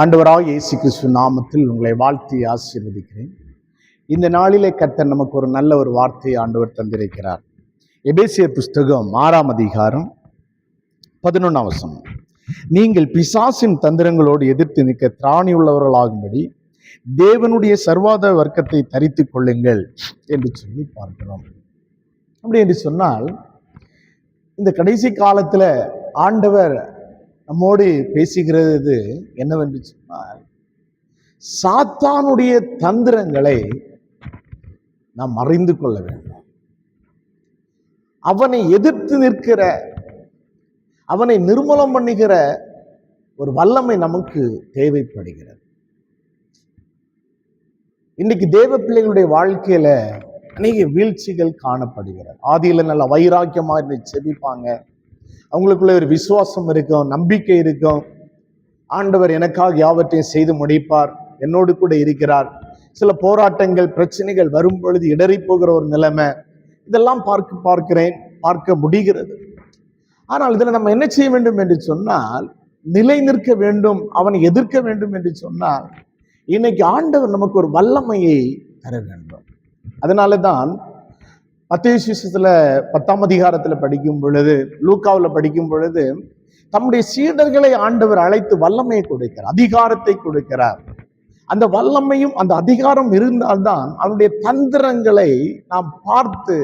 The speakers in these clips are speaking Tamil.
ஆண்டவராகிய இயேசு கிறிஸ்து நாமத்தில் உங்களை வாழ்த்தி ஆசீர்வதிக்கிறேன். இந்த நாளிலே கர்த்தர் நமக்கு ஒரு நல்ல ஒரு வார்த்தையை ஆண்டவர் தந்திருக்கிறார். எபேசியர் புஸ்தகம் 6ஆம் அதிகாரம் 11ஆம் வசனம். நீங்கள் பிசாசின் தந்திரங்களோடு எதிர்த்து நிற்க திராணி உள்ளவர்களாகும்படி தேவனுடைய சர்வாத வர்க்கத்தை தரித்துக் கொள்ளுங்கள் என்று சொல்லி பார்க்கிறோம். அப்படி என்று சொன்னால், இந்த கடைசி காலத்துல ஆண்டவர் நம்மோடு பேசுகிறது என்னவென்று சொன்னால், சாத்தானுடைய தந்திரங்களை நாம் அறிந்து கொள்ள வேண்டும். அவனை எதிர்த்து நிற்கிற, அவனை நிர்மூலம் பண்ணுகிற ஒரு வல்லமை நமக்கு தேவைப்படுகிறது. இன்னைக்கு தேவ பிள்ளைகளுடைய வாழ்க்கையில அநேக வீழ்ச்சிகள் காணப்படுகிறது. ஆதியில நல்ல வைராக்கியமா இருந்து செபிப்பாங்க, அவங்களுக்குள்ள ஒரு விசுவாசம் இருக்கும், நம்பிக்கை இருக்கும். ஆண்டவர் எனக்காக யாவற்றையும் செய்து முடிப்பார், என்னோடு கூட இருக்கிறார். சில போராட்டங்கள், பிரச்சனைகள் வரும் பொழுது இடறி போகிற ஒரு நிலைமை, இதெல்லாம் பார்க்க முடிகிறது. ஆனால் இதுல நம்ம என்ன செய்ய வேண்டும் என்று சொன்னால், நிலை நிற்க வேண்டும், அவனை எதிர்க்க வேண்டும் என்று சொன்னால், இன்னைக்கு ஆண்டவர் நமக்கு ஒரு வல்லமையை தர வேண்டும். அதனாலதான் மத்தேயு சுவிசேஷத்துல 10ஆம் அதிகாரத்துல படிக்கும் பொழுது, லூக்காவில் படிக்கும் பொழுது, தம்முடைய சீடர்களை ஆண்டவர் அழைத்து வல்லமையை கொடுக்கிறார், அதிகாரத்தை கொடுக்கிறார். அந்த வல்லமையும் அந்த அதிகாரம் இருந்தால்தான் அவனுடைய தந்திரங்களை நாம் பார்த்து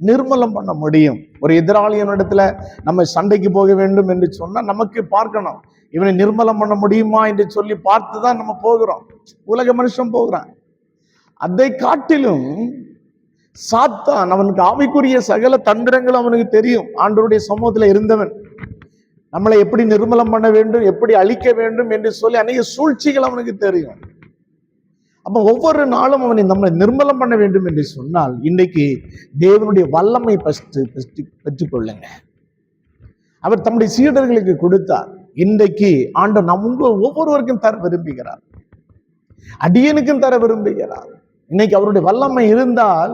நிர்மூலம் பண்ண முடியும். ஒரு எதிராளியனிடத்துல நம்ம சண்டைக்கு போக வேண்டும் என்று சொன்னா நமக்கு பார்க்கணும், இவனை நிர்மூலம் பண்ண முடியுமா என்று சொல்லி பார்த்துதான் நம்ம போகிறோம். உலக மனுஷன் போகிறான். அதை காட்டிலும் சாத்தான், அவனுக்கு ஆவிக்குரிய சகல தந்திரங்கள் அவனுக்கு தெரியும். ஆண்டவருடைய சமூகத்துல இருந்தவன் நம்மளை எப்படி நிர்மூலம் பண்ண வேண்டும், எப்படி அழிக்க வேண்டும் என்று சொல்லி அநேக சூழ்ச்சிகள் அவனுக்கு தெரியும். அப்ப ஒவ்வொரு நாளும் அவனை நம்மளை நிர்மூலம் பண்ண வேண்டும் என்று சொன்னால், இன்னைக்கு தேவனுடைய வல்லமை பெற்றுக்கொள்ளுங்க. அவர் தம்முடைய சீடர்களுக்கு கொடுத்தார். இன்றைக்கு ஆண்டவர் நம்ம ஒவ்வொருவருக்கும் தர விரும்புகிறார், அடியனுக்கும் தர விரும்புகிறார். இன்னைக்கு அவருடைய வல்லமை இருந்தால்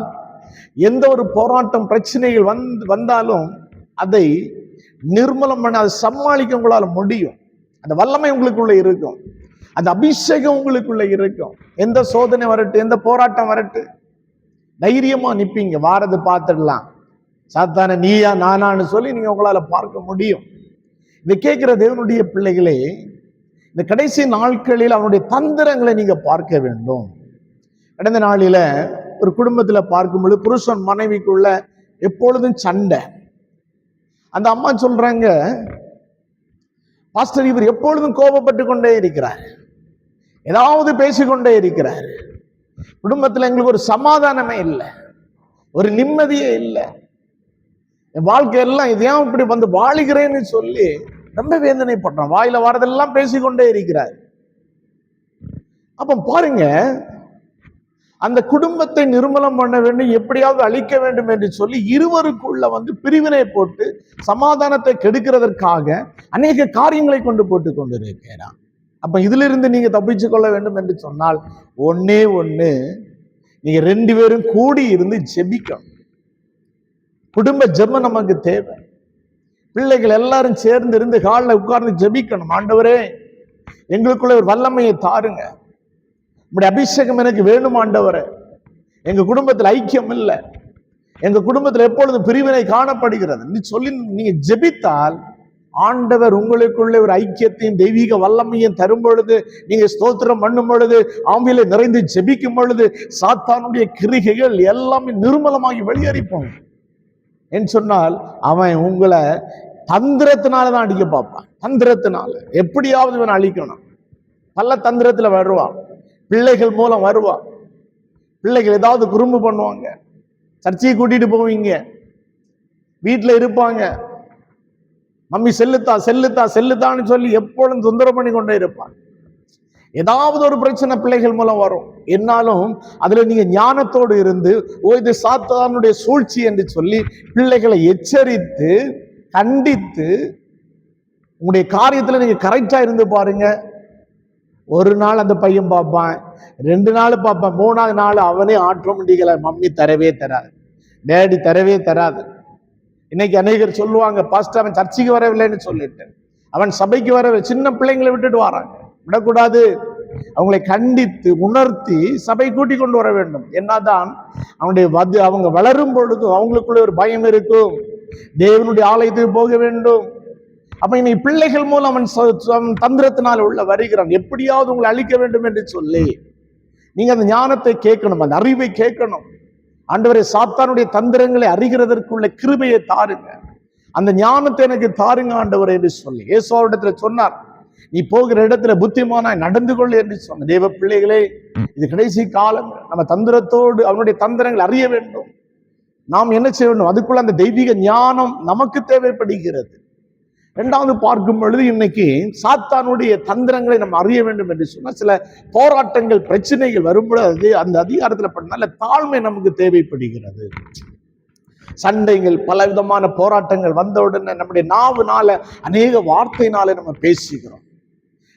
எந்த ஒரு போராட்டம், பிரச்சனைகள் வந்தாலும் அதை நிர்மூலம் பண்ண, அதை சமாளிக்க உங்களால முடியும். அந்த வல்லமை உங்களுக்குள்ள இருக்கும், அந்த அபிஷேகம் உங்களுக்குள்ள இருக்கும். எந்த சோதனை வரட்டு, எந்த போராட்டம் வரட்டு, தைரியமா நிப்பீங்க. வாரது பார்த்துடலாம், சாத்தான நீயா நானான்னு சொல்லி நீங்க உங்களால பார்க்க முடியும். இதை கேட்கிற தேவனுடைய பிள்ளைகளே, இந்த கடைசி நாட்களில் அவனுடைய தந்திரங்களை நீங்க பார்க்க வேண்டும். கடந்த நாளில ஒரு குடும்பத்துல பார்க்கும்பொழுது, புருஷன் மனைவிக்குள்ள எப்பொழுதும் சண்டை. அந்த அம்மா சொல்றாங்க, பாஸ்டர் இவர் எப்பொழுதும் கோபப்பட்டு கொண்டே இருக்கிறார், ஏதாவது பேசிக்கொண்டே இருக்கிறார். குடும்பத்துல எங்களுக்கு ஒரு சமாதானமே இல்லை, ஒரு நிம்மதியே இல்லை, என் வாழ்க்கையெல்லாம் இதையும் இப்படி வந்து வாழுகிறேன்னு சொல்லி ரொம்ப வேதனைப்படுறான். வாயில வாரதெல்லாம் பேசிக்கொண்டே இருக்கிறார். அப்ப பாருங்க, அந்த குடும்பத்தை நிர்மூலம் பண்ண வேண்டும், எப்படியாவது அழிக்க வேண்டும் என்று சொல்லி இருவருக்குள்ள பிரிவினை போட்டு சமாதானத்தை கெடுக்கிறதற்காக அநேக காரியங்களை போட்டு கொண்டிருக்கிறான். அப்ப இதுல இருந்து நீங்க தப்பிச்சு கொள்ள வேண்டும் என்று சொன்னால், ஒன்னே ஒண்ணு, நீங்க 2 பேரும் கூடி இருந்து ஜெபிக்கணும். குடும்ப ஜெபம் நமக்கு தேவை. பிள்ளைகள் எல்லாரும் சேர்ந்து இருந்து காலில் உட்கார்ந்து ஜெபிக்கணும். ஆண்டவரே, எங்களுக்குள்ள ஒரு வல்லமையை தாருங்க, உங்களுடைய அபிஷேகம் எனக்கு வேணும் ஆண்டவரே. எங்க குடும்பத்தில் ஐக்கியம் இல்லை, எங்க குடும்பத்தில் எப்பொழுதும் பிரிவினை காணப்படுகிறது சொல்லி நீங்க ஜெபித்தால், ஆண்டவர் உங்களுக்குள்ள ஒரு ஐக்கியத்தையும் தெய்வீக வல்லமையும் தரும் பொழுது, நீங்க ஸ்தோத்திரம் பண்ணும் பொழுது, ஆவியில நிறைந்து ஜெபிக்கும் பொழுது, சாத்தானுடைய கிரிகைகள் எல்லாமே நிர்மூலமாகி வெளியேறிப்போம் என்று சொன்னால், அவன் உங்களை தந்திரத்தினாலதான் அடிக்க பார்ப்பான். தந்திரத்தினால எப்படியாவது இவன் அழிக்கணும். பல தந்திரத்துல வருவான், பிள்ளைகள் மூலம் வருவான். பிள்ளைகள் ஏதாவது குறும்பு பண்ணுவாங்க, சர்ச்சையை கூட்டிட்டு போவீங்க, வீட்டுல இருப்பாங்க, மம்மி செல்லுத்தான்னு சொல்லி எப்பொழுதும் தொந்தரவு பண்ணி கொண்டே இருப்பான். ஏதாவது ஒரு பிரச்சனை பிள்ளைகள் மூலம் வரும். என்னாலும் அதுல நீங்க ஞானத்தோடு இருந்து, இது சாத்தானுடைய சூழ்ச்சி என்று சொல்லி பிள்ளைகளை எச்சரித்து கண்டித்து உங்களுடைய காரியத்துல நீங்க கரெக்டா இருந்து பாருங்க. ஒரு நாள் அந்த பையன் பார்ப்பான், 2 நாள் பார்ப்பான், 3ஆவது நாள் அவனே ஆட்டோமேட்டிக்கலா மம்மி தரவே தராது, டேடி தரவே தராது. இன்னைக்கு அநேகர் சொல்லுவாங்க, பாஸ்டர் அவன் சர்ச்சைக்கு வரவில்லைன்னு சொல்லிட்டு, அவன் சபைக்கு வர, சின்ன பிள்ளைங்களை விட்டுட்டு வராங்க. விடக்கூடாது. அவங்களை கண்டித்து உணர்த்தி சபை கூட்டி கொண்டு வர வேண்டும். என்னதான் அவங்க வளரும் பொழுது அவங்களுக்குள்ள ஒரு பயம் இருக்கும். தேவனுடைய ஆலயத்துக்கு போக வேண்டும். அப்ப இன்னைக்கு பிள்ளைகள் மூலம் அவன் தந்திரத்தினால் உள்ள வருகிறான். எப்படியாவது உங்களை அழிக்க வேண்டும் என்று சொல்லி நீங்க அந்த ஞானத்தை கேட்கணும், அந்த அறிவை கேட்கணும். ஆண்டவரே, சாத்தானுடைய தந்திரங்களை அறிகிறதற்குள்ள கிருபையை தாருங்க, அந்த ஞானத்தை எனக்கு தாருங்க ஆண்டவரே என்று சொல்லி இயேசுவிடத்துல சொன்னார். நீ போகிற இடத்துல புத்திமானாய் நடந்து கொள் என்று சொன்ன தேவ பிள்ளைகளே, இது கடைசி காலம். நம்ம தந்திரத்தோடு அவனுடைய தந்திரங்களை அறிய வேண்டும். நாம் என்ன செய்ய வேண்டும்? அதுக்குள்ள அந்த தெய்வீக ஞானம் நமக்கு தேவைப்படுகிறது. இரண்டாவது பார்க்கும் பொழுது இன்னைக்கு சாத்தானுடைய தந்திரங்களை நம்ம அறிய வேண்டும் என்று சொன்னா, சில போராட்டங்கள் பிரச்சனைகள் வரும்பொழுது அந்த அதிகாரத்தில் பண்ணால தாழ்மை நமக்கு தேவைப்படுகிறது. சண்டைகள், பல விதமான போராட்டங்கள் வந்தவுடனே நம்முடைய நாவுனால, அநேக வார்த்தையினால நம்ம பேசுகிறோம்.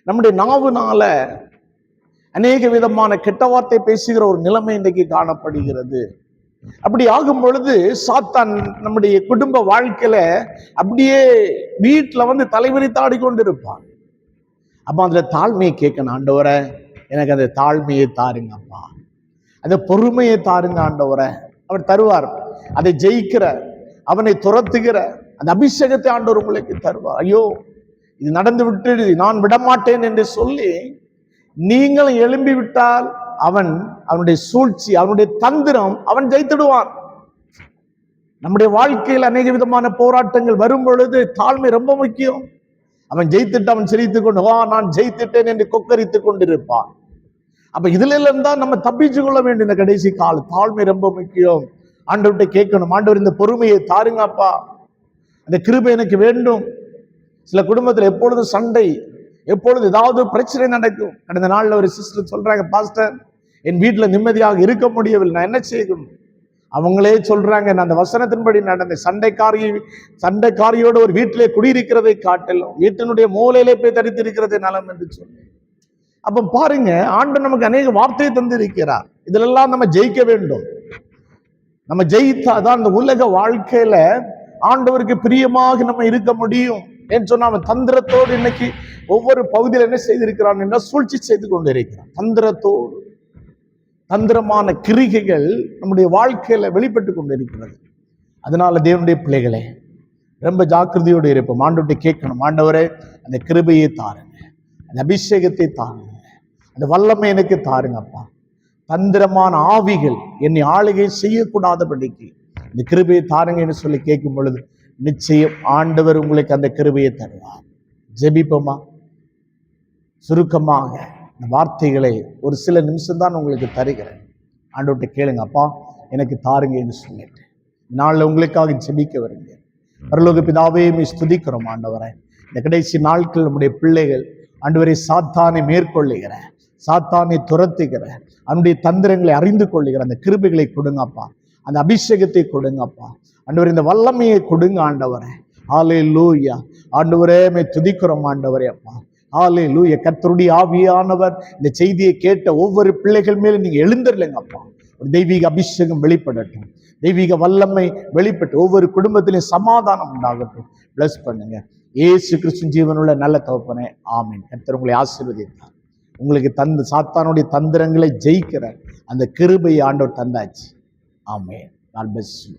நம்முடைய நாவுனால அநேக விதமான கெட்ட வார்த்தை பேசுகிற ஒரு நிலைமை இன்றைக்கு காணப்படுகிறது. அப்படி ஆகும் பொழுது சாத்தான் நம்முடைய குடும்ப வாழ்க்கையில அப்படியே வீட்டுல வந்து தலைவிரித்தாடி கொண்டு இருப்பான். அப்ப அதுல தாழ்மையை கேட்கணும். ஆண்டவரே, எனக்கு அந்த தாழ்மையை தாருங்க அப்பா, அந்த பொறுமையை தாருங்க ஆண்டவரே. அவர் தருவார். அதை ஜெயிக்கிற, அவனை துரத்துகிற அந்த அபிஷேகத்தை ஆண்டவர் உங்களுக்கு தருவார். ஐயோ, இது நடந்து விட்டு நான் விடமாட்டேன் என்று சொல்லி நீங்களும் எழும்பி விட்டால் அவனுடைய சூழ்ச்சி, அவனுடைய தந்திரம் அவன் ஜெயித்துடுவான். நம்முடைய வாழ்க்கையில் அநேக விதமான போராட்டங்கள் வரும் பொழுது தாழ்மை ரொம்ப முக்கியம். அவன் ஜெயித்துட்டு அவன் சிரித்துக் கொண்டு நான் ஜெயித்துட்டேன் என்று கொக்கரித்துக் கொண்டிருப்பான். அப்ப இதுல இருந்தா நம்ம தப்பிச்சு கொள்ள வேண்டும். இந்த கடைசி கால தாழ்மை ரொம்ப முக்கியம். ஆண்டவர்கிட்ட கேட்கணும், ஆண்டவர் இந்த பொறுமையை தாருங்கப்பா, அந்த கிருபை எனக்கு வேண்டும். சில குடும்பத்தில் எப்பொழுதும் சண்டை, எப்பொழுது ஏதாவது பிரச்சனை நடக்கும். கடந்த நாள்ல ஒரு சிஸ்டர் சொல்றாங்க, பாஸ்டர், என் வீட்டுல நிம்மதியாக இருக்க முடியவில்லை, நான் என்ன செய்யணும்? அவங்களே சொல்றாங்க, நான் அந்த வசனத்தின்படி நடந்த சண்டைக்காரியோடு ஒரு வீட்டிலே குடியிருக்கிறதை காட்டிலும் வீட்டினுடைய மூலையிலே போய் தரித்திருக்கிறதை நலம் என்று சொல்லி. அப்ப பாருங்க, ஆண்டவர் நமக்கு அநேக வார்த்தையை தந்திருக்கிறார். இதிலெல்லாம் நம்ம ஜெயிக்க வேண்டும். நம்ம ஜெயித்தாதான் அந்த உலக வாழ்க்கையில ஆண்டவருக்கு பிரியமாக நம்ம இருக்க முடியும் என்று சொன்னா, அவன் தந்திரத்தோடு இன்னைக்கு ஒவ்வொரு பகுதியில் என்ன செய்திருக்கிறான் என்றால் சூழ்ச்சி செய்து கொண்டிருக்கிறான். தந்திரத்தோடு தந்திரமான கிரிகைகள் நம்முடைய வாழ்க்கையில வெளிப்பட்டு கொண்டிருக்கிறது. அதனால தேவனுடைய பிள்ளைகளே, ரொம்ப ஜாக்கிரதையோடு இருப்போம். ஆண்டவர்கிட்ட கேட்கணும், ஆண்டவரே, அந்த கிருபையை தாருங்க, அந்த அபிஷேகத்தை தாருங்க, அந்த வல்லமை எனக்கு தாருங்கப்பா. தந்திரமான ஆவிகள் என்னை ஆளுகை செய்யக்கூடாதபடிக்கு இந்த கிருபையை தாருங்க என்று சொல்லி கேட்கும் பொழுது நிச்சயம் ஆண்டவர் உங்களுக்கு அந்த கிருபையை தருவார். ஜெபிப்போமா? சுருக்கமாக இந்த வார்த்தைகளை ஒரு சில நிமிஷம் தான் உங்களுக்கு தருகிறேன். ஆண்டவர்கிட்ட கேளுங்க, அப்பா எனக்கு தாருங்க என்று சொல்லிட்டு நாளில் உங்களுக்காக ஜெபிக்க வருங்க. பரலோக பிதாவே, ஸ்துதிக்கிறோம் ஆண்டவரை. இந்த கடைசி நாட்கள் நம்முடைய பிள்ளைகள் ஆண்டவரை சாத்தானை மேற்கொள்ளுகிற, சாத்தானை துரத்துகிற, அவனுடைய தந்திரங்களை அறிந்து கொள்ளுகிற அந்த கிருபைகளை கொடுங்கப்பா, அந்த அபிஷேகத்தை கொடுங்கப்பா ஆண்டவரே, இந்த வல்லமையை கொடுங்க ஆண்டவரே. ஹல்லேலூயா. ஆண்டவரே, துதிக்கிறோம் ஆண்டவரே அப்பா. ஹல்லேலூயா. கர்த்தருடைய ஆவியானவர் இந்த செய்தியை கேட்ட ஒவ்வொரு பிள்ளைகள் மேலும் நீங்க எழுந்திரலைங்கப்பா. ஒரு தெய்வீக அபிஷேகம் வெளிப்படட்டும், தெய்வீக வல்லமை வெளிப்பட்டு ஒவ்வொரு குடும்பத்திலையும் சமாதானம் உண்டாகட்டும். பிளஸ் பண்ணுங்க. இயேசு கிறிஸ்து ஜீவனுள்ள நல்ல தகப்பனே, ஆமென். கர்த்தர் உங்களை ஆசீர்வதித்தார். உங்களுக்கு சாத்தானுடைய தந்திரங்களை ஜெயிக்கிற அந்த கிருபையை ஆண்டவர் தந்தாச்சு. ஆமென். God bless you.